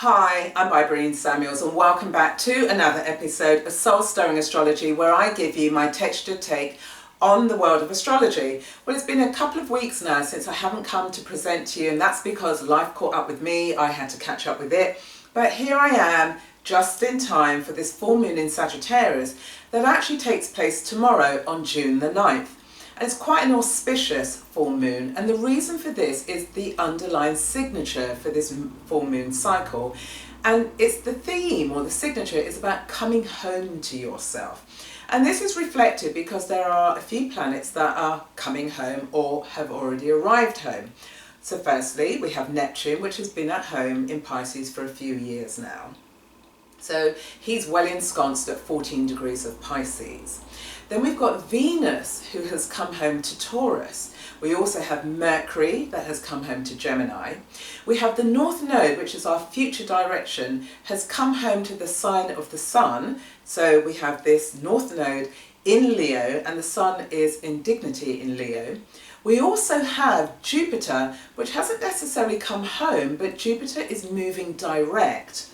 Hi, I'm Irene Samuels and welcome back to another episode of Soul Stirring Astrology, where I give you my textured take on the world of astrology. Well, it's been a couple of weeks now since I haven't come to present to you, and that's because life caught up with me. I had to catch up with it. But here I am, just in time for this full moon in Sagittarius that actually takes place tomorrow on June the 9th. And it's quite an auspicious full moon, and the reason for this is the underlying signature for this full moon cycle, and it's the theme, or the signature is about coming home to yourself. And this is reflected because there are a few planets that are coming home or have already arrived home. So firstly, we have Neptune, which has been at home in Pisces for a few years now. So he's well ensconced at 14 degrees of Pisces. Then we've got Venus, who has come home to Taurus. We also have Mercury, that has come home to Gemini. We have the North Node, which is our future direction, has come home to the sign of the Sun. So we have this North Node in Leo, and the Sun is in dignity in Leo. We also have Jupiter, which hasn't necessarily come home, but Jupiter is moving direct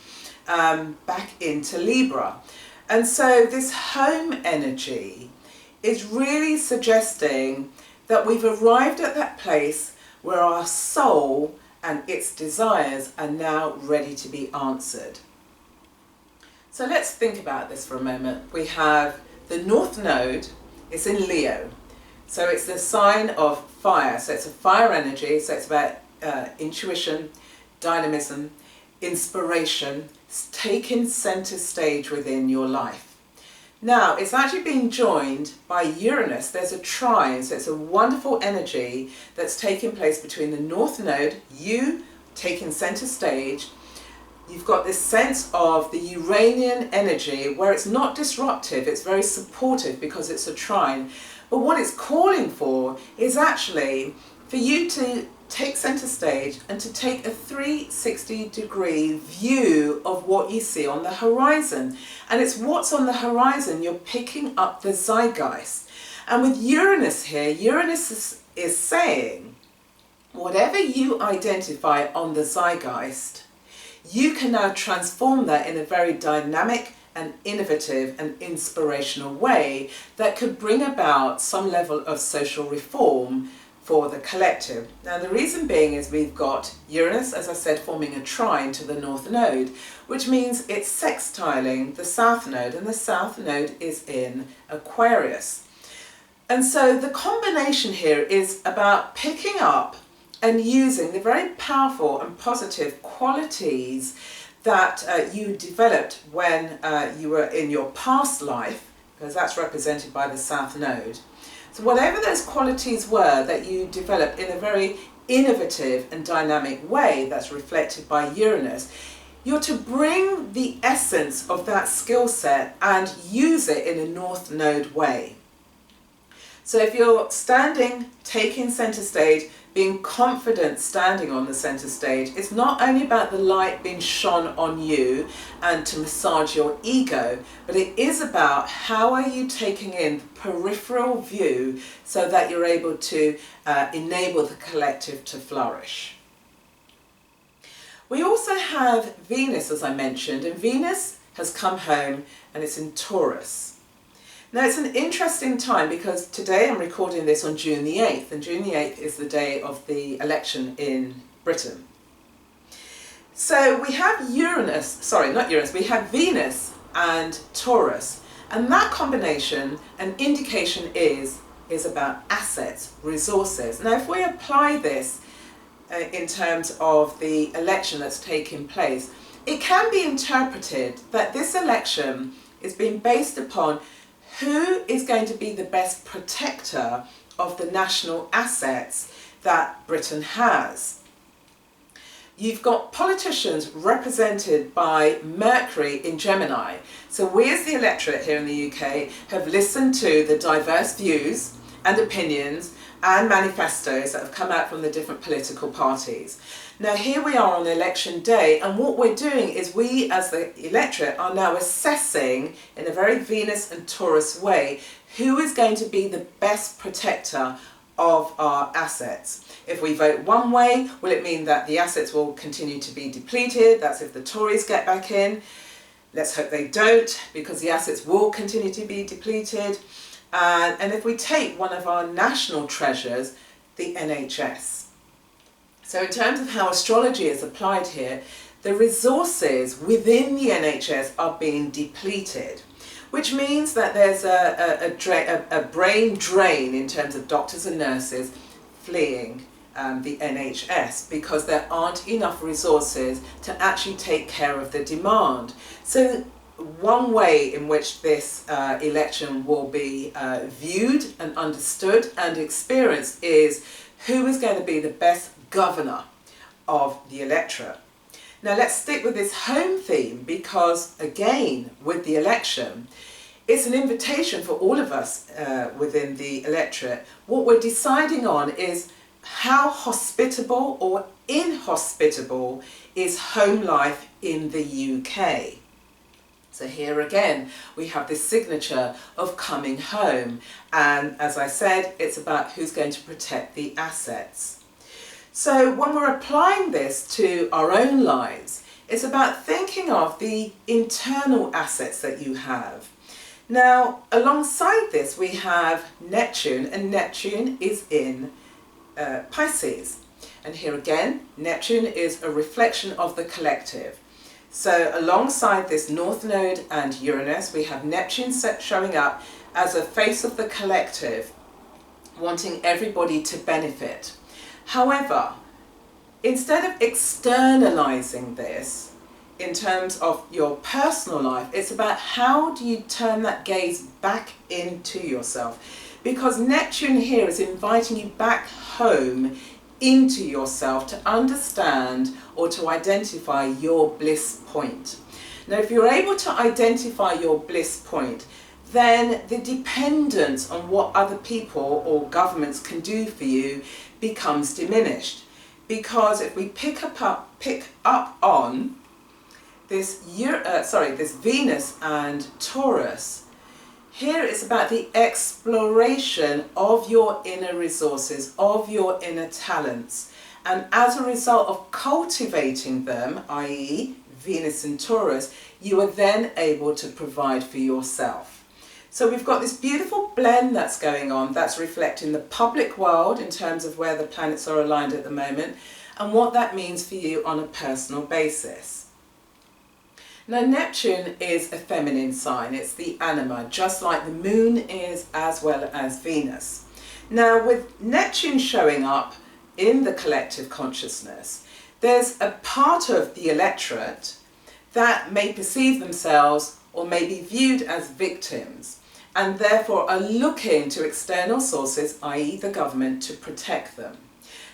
back into Libra. And so this home energy is really suggesting that we've arrived at that place where our soul and its desires are now ready to be answered. So let's think about this for a moment. We have the North Node, it's in Leo. So it's the sign of fire. So it's a fire energy. So it's about intuition, dynamism, inspiration, taking center stage within your life. Now, it's actually being joined by Uranus. There's a trine, so it's a wonderful energy that's taking place between the North Node, you taking center stage. You've got this sense of the Uranian energy where it's not disruptive, it's very supportive because it's a trine. But what it's calling for is actually for you to take center stage and to take a 360-degree view of what you see on the horizon. And it's what's on the horizon, you're picking up the zeitgeist. And with Uranus here, Uranus is saying, whatever you identify on the zeitgeist, you can now transform that in a very dynamic and innovative and inspirational way that could bring about some level of social reform for the collective. Now the reason being is we've got Uranus, as I said, forming a trine to the North Node, which means it's sextiling the South Node, and the South Node is in Aquarius. And so the combination here is about picking up and using the very powerful and positive qualities that you developed when you were in your past life, because that's represented by the South Node. So whatever those qualities were that you developed in a very innovative and dynamic way that's reflected by Uranus, you're to bring the essence of that skill set and use it in a North Node way. So if you're standing, taking center stage, being confident standing on the center stage, it's not only about the light being shone on you and to massage your ego, but it is about how are you taking in the peripheral view so that you're able to enable the collective to flourish. We also have Venus, as I mentioned, and Venus has come home and it's in Taurus. Now it's an interesting time because today I'm recording this on June the 8th, and June the 8th is the day of the election in Britain. So we have we have Venus and Taurus, and that combination, an indication is about assets, resources. Now if we apply this in terms of the election that's taking place, it can be interpreted that this election is being based upon who is going to be the best protector of the national assets that Britain has. You've got politicians represented by Mercury in Gemini. So we as the electorate here in the UK have listened to the diverse views and opinions and manifestos that have come out from the different political parties. Now here we are on election day, and what we're doing is we as the electorate are now assessing in a very Venus and Taurus way who is going to be the best protector of our assets. If we vote one way, will it mean that the assets will continue to be depleted? That's if the Tories get back in. Let's hope they don't, because the assets will continue to be depleted. And if we take one of our national treasures, the NHS. So in terms of how astrology is applied here, the resources within the NHS are being depleted, which means that there's a brain drain in terms of doctors and nurses fleeing the NHS because there aren't enough resources to actually take care of the demand. So one way in which this election will be viewed and understood and experienced is who is going to be the best governor of the electorate. Now let's stick with this home theme because, again, with the election, it's an invitation for all of us within the electorate. What we're deciding on is how hospitable or inhospitable is home life in the UK. So here again, we have this signature of coming home. And as I said, it's about who's going to protect the assets. So when we're applying this to our own lives, it's about thinking of the internal assets that you have. Now, alongside this, we have Neptune, and Neptune is in Pisces. And here again, Neptune is a reflection of the collective. So alongside this North Node and Uranus, we have Neptune showing up as a face of the collective, wanting everybody to benefit. However, instead of externalizing this in terms of your personal life, it's about how do you turn that gaze back into yourself. Because Neptune here is inviting you back home into yourself to understand or to identify your bliss point. Now, if you're able to identify your bliss point, then the dependence on what other people or governments can do for you becomes diminished. Because if we pick up on this Venus and Taurus, here it's about the exploration of your inner resources, of your inner talents. And as a result of cultivating them, i.e. Venus and Taurus, you are then able to provide for yourself. So we've got this beautiful blend that's going on, that's reflecting the public world in terms of where the planets are aligned at the moment, and what that means for you on a personal basis. Now, Neptune is a feminine sign, it's the anima, just like the moon is, as well as Venus. Now, with Neptune showing up in the collective consciousness, there's a part of the electorate that may perceive themselves or may be viewed as victims, and therefore are looking to external sources, i.e. the government, to protect them.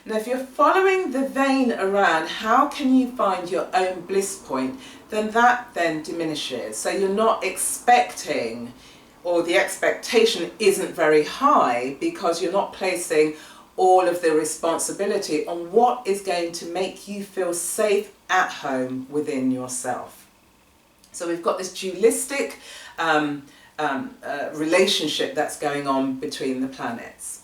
Now, if you're following the vein around how can you find your own bliss point, then that then diminishes. So you're not expecting, or the expectation isn't very high, because you're not placing all of the responsibility on what is going to make you feel safe at home within yourself. So we've got this dualistic relationship that's going on between the planets.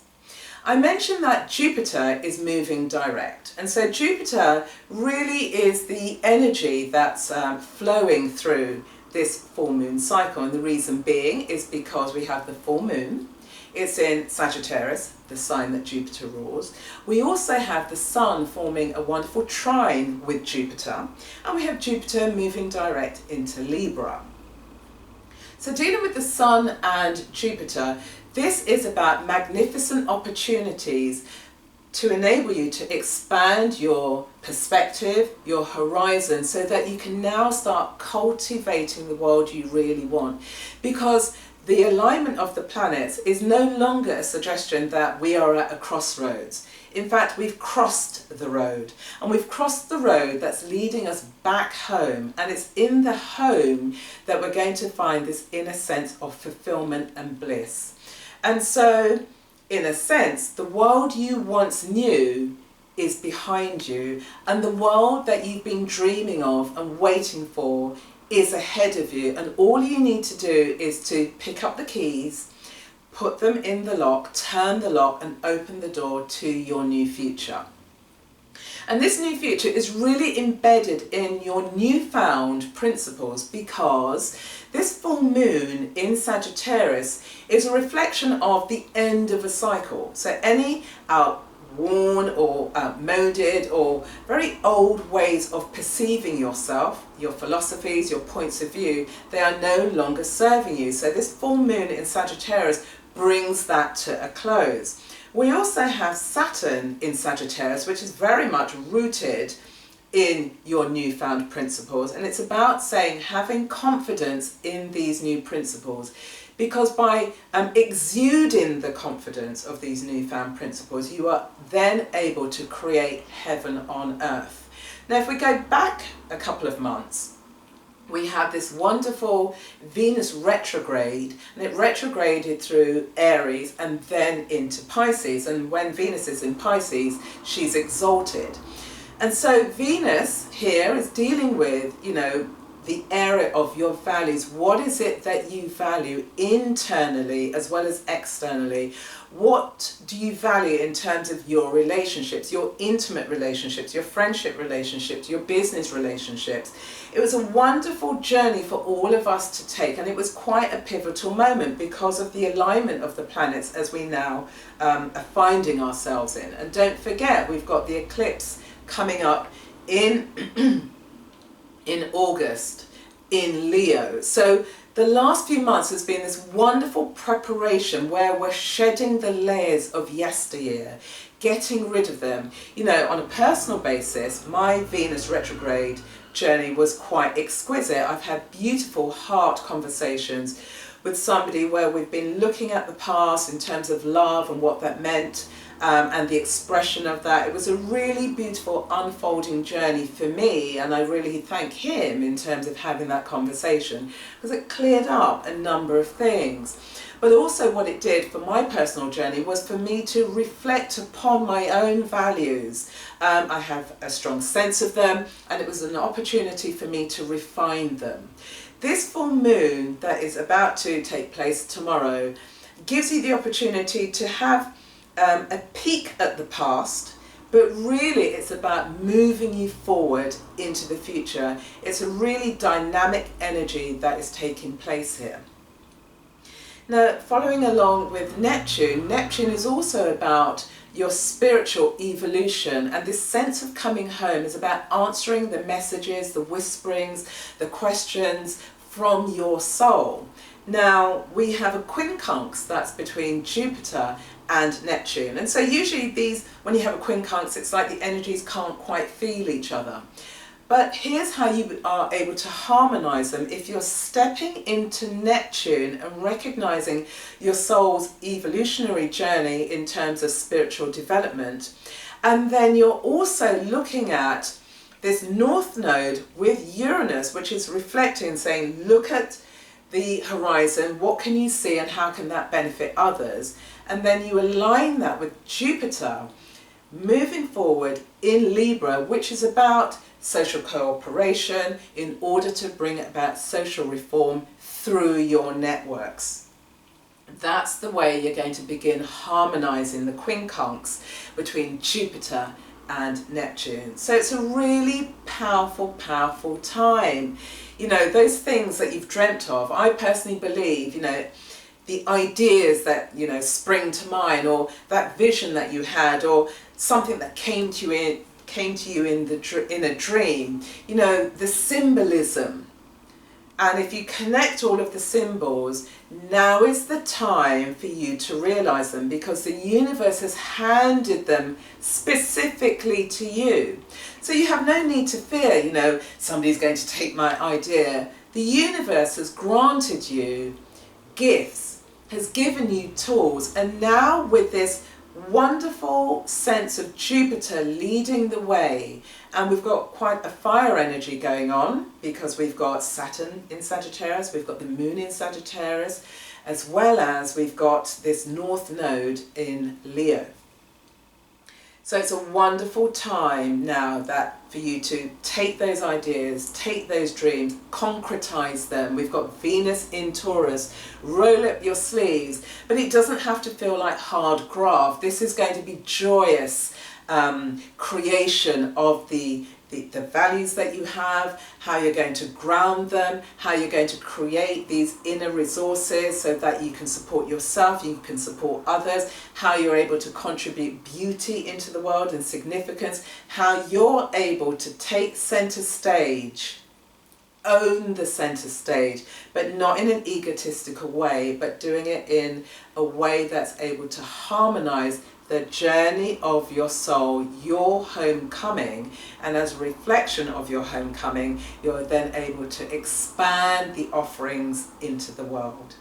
I mentioned that Jupiter is moving direct, and so Jupiter really is the energy that's flowing through this full moon cycle, and the reason being is because we have the full moon. It's in Sagittarius, the sign that Jupiter rules. We also have the Sun forming a wonderful trine with Jupiter, and we have Jupiter moving direct into Libra. So dealing with the Sun and Jupiter, this is about magnificent opportunities to enable you to expand your perspective, your horizon, so that you can now start cultivating the world you really want. Because the alignment of the planets is no longer a suggestion that we are at a crossroads. In fact, we've crossed the road, and we've crossed the road that's leading us back home, and it's in the home that we're going to find this inner sense of fulfillment and bliss. And so, in a sense, the world you once knew is behind you, and the world that you've been dreaming of and waiting for is ahead of you, and all you need to do is to pick up the keys, put them in the lock, turn the lock, and open the door to your new future. And this new future is really embedded in your newfound principles, because this full moon in Sagittarius is a reflection of the end of a cycle. So any outworn or outmoded or very old ways of perceiving yourself, your philosophies, your points of view, they are no longer serving you. So this full moon in Sagittarius brings that to a close. We also have Saturn in Sagittarius, which is very much rooted in your newfound principles, and it's about saying having confidence in these new principles, because by exuding the confidence of these newfound principles, you are then able to create heaven on earth. Now, if we go back a couple of months, we have this wonderful Venus retrograde, and it retrograded through Aries and then into Pisces. And when Venus is in Pisces, she's exalted. And so Venus here is dealing with, the area of your values. What is it that you value internally as well as externally? What do you value in terms of your relationships, your intimate relationships, your friendship relationships, your business relationships? It was a wonderful journey for all of us to take, and it was quite a pivotal moment because of the alignment of the planets as we now are finding ourselves in. And don't forget, we've got the eclipse coming up in August in Leo. So the last few months has been this wonderful preparation where we're shedding the layers of yesteryear, getting rid of them. On a personal basis, my Venus retrograde journey was quite exquisite. I've had beautiful heart conversations with somebody where we've been looking at the past in terms of love and what that meant, and the expression of that. It was a really beautiful unfolding journey for me, and I really thank him in terms of having that conversation, because it cleared up a number of things. But also what it did for my personal journey was for me to reflect upon my own values. I have a strong sense of them, and it was an opportunity for me to refine them. This full moon that is about to take place tomorrow gives you the opportunity to have a peek at the past, but really it's about moving you forward into the future. It's a really dynamic energy that is taking place here. Now, following along with Neptune, Neptune is also about your spiritual evolution, and this sense of coming home is about answering the messages, the whisperings, the questions from your soul. Now, we have a quincunx that's between Jupiter and Neptune, and so usually when you have a quincunx, it's like the energies can't quite feel each other. But here's how you are able to harmonize them if you're stepping into Neptune and recognizing your soul's evolutionary journey in terms of spiritual development. And then you're also looking at this North Node with Uranus, which is reflecting, saying, look at the horizon, what can you see and how can that benefit others? And then you align that with Jupiter moving forward in Libra, which is about social cooperation in order to bring about social reform through your networks. That's the way you're going to begin harmonizing the quincunx between Jupiter and Neptune. So it's a really powerful, powerful time. Those things that you've dreamt of, I personally believe, the ideas that, spring to mind, or that vision that you had, or something that came to you in a dream, the symbolism. And if you connect all of the symbols, now is the time for you to realize them, because the universe has handed them specifically to you. So you have no need to fear, somebody's going to take my idea. The universe has granted you gifts, has given you tools, and now with this wonderful sense of Jupiter leading the way, and we've got quite a fire energy going on because we've got Saturn in Sagittarius, we've got the moon in Sagittarius, as well as we've got this North Node in Leo. So it's a wonderful time now that for you to take those ideas, take those dreams, concretize them. We've got Venus in Taurus. Roll up your sleeves, but it doesn't have to feel like hard graft. This is going to be joyous creation of the values that you have, how you're going to ground them, how you're going to create these inner resources so that you can support yourself, you can support others, how you're able to contribute beauty into the world and significance, how you're able to take center stage, own the center stage, but not in an egotistical way, but doing it in a way that's able to harmonize the journey of your soul, your homecoming, and as a reflection of your homecoming, you're then able to expand the offerings into the world.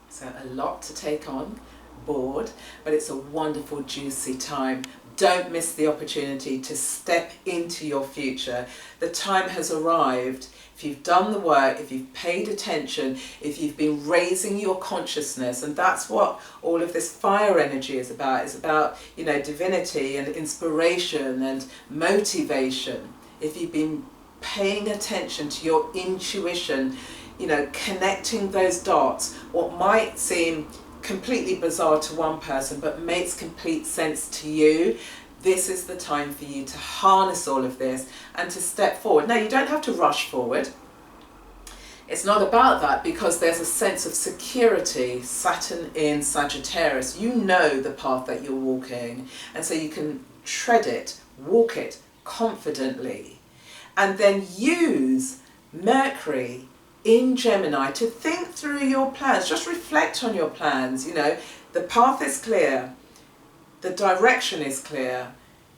So a lot to take on board, but it's a wonderful, juicy time. Don't miss the opportunity to step into your future. The time has arrived. If you've done the work, if you've paid attention, if you've been raising your consciousness, and that's what all of this fire energy is about. It's about, you know, divinity and inspiration and motivation. If you've been paying attention to your intuition, you know, connecting those dots, what might seem completely bizarre to one person but makes complete sense to you, this is the time for you to harness all of this and to step forward. Now, you don't have to rush forward. It's not about that, because there's a sense of security. Saturn in Sagittarius, you know the path that you're walking, and so you can tread it, walk it confidently, and then use Mercury in Gemini to think through your plans. Just reflect on your plans. You know, the path is clear, the direction is clear,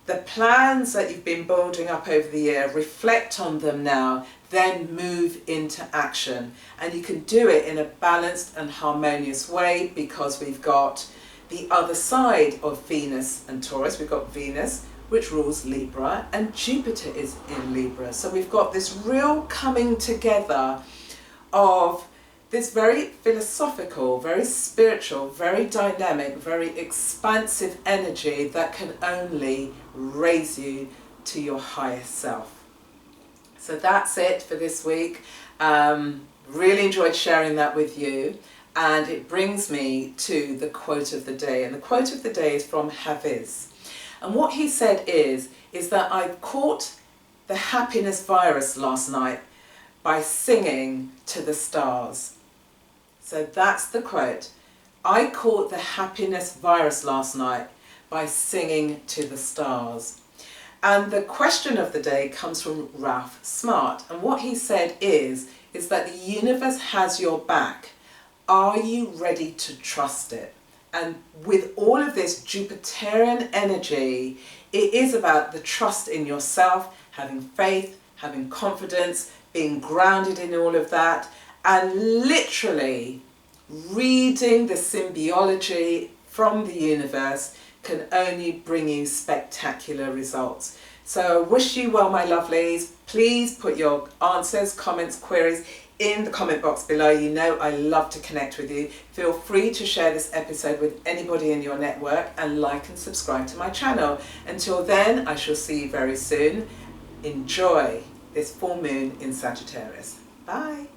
the plans that you've been building up over the year, reflect on them now, then move into action. And you can do it in a balanced and harmonious way, because we've got the other side of Venus and Taurus. We've got Venus, which rules Libra, and Jupiter is in Libra. So we've got this real coming together of this very philosophical, very spiritual, very dynamic, very expansive energy that can only raise you to your highest self. So that's it for this week. Really enjoyed sharing that with you. And it brings me to the quote of the day. And the quote of the day is from Hafiz. And what he said is that I caught the happiness virus last night by singing to the stars. So that's the quote. I caught the happiness virus last night by singing to the stars. And the question of the day comes from Ralph Smart. And what he said is that the universe has your back. Are you ready to trust it? And with all of this Jupiterian energy, it is about the trust in yourself, having faith, having confidence, being grounded in all of that, and literally reading the symbiology from the universe can only bring you spectacular results. So I wish you well, my lovelies. Please put your answers, comments, queries in the comment box below. You know I love to connect with you. Feel free to share this episode with anybody in your network, and like and subscribe to my channel. Until then, I shall see you very soon. Enjoy this full moon in Sagittarius. Bye.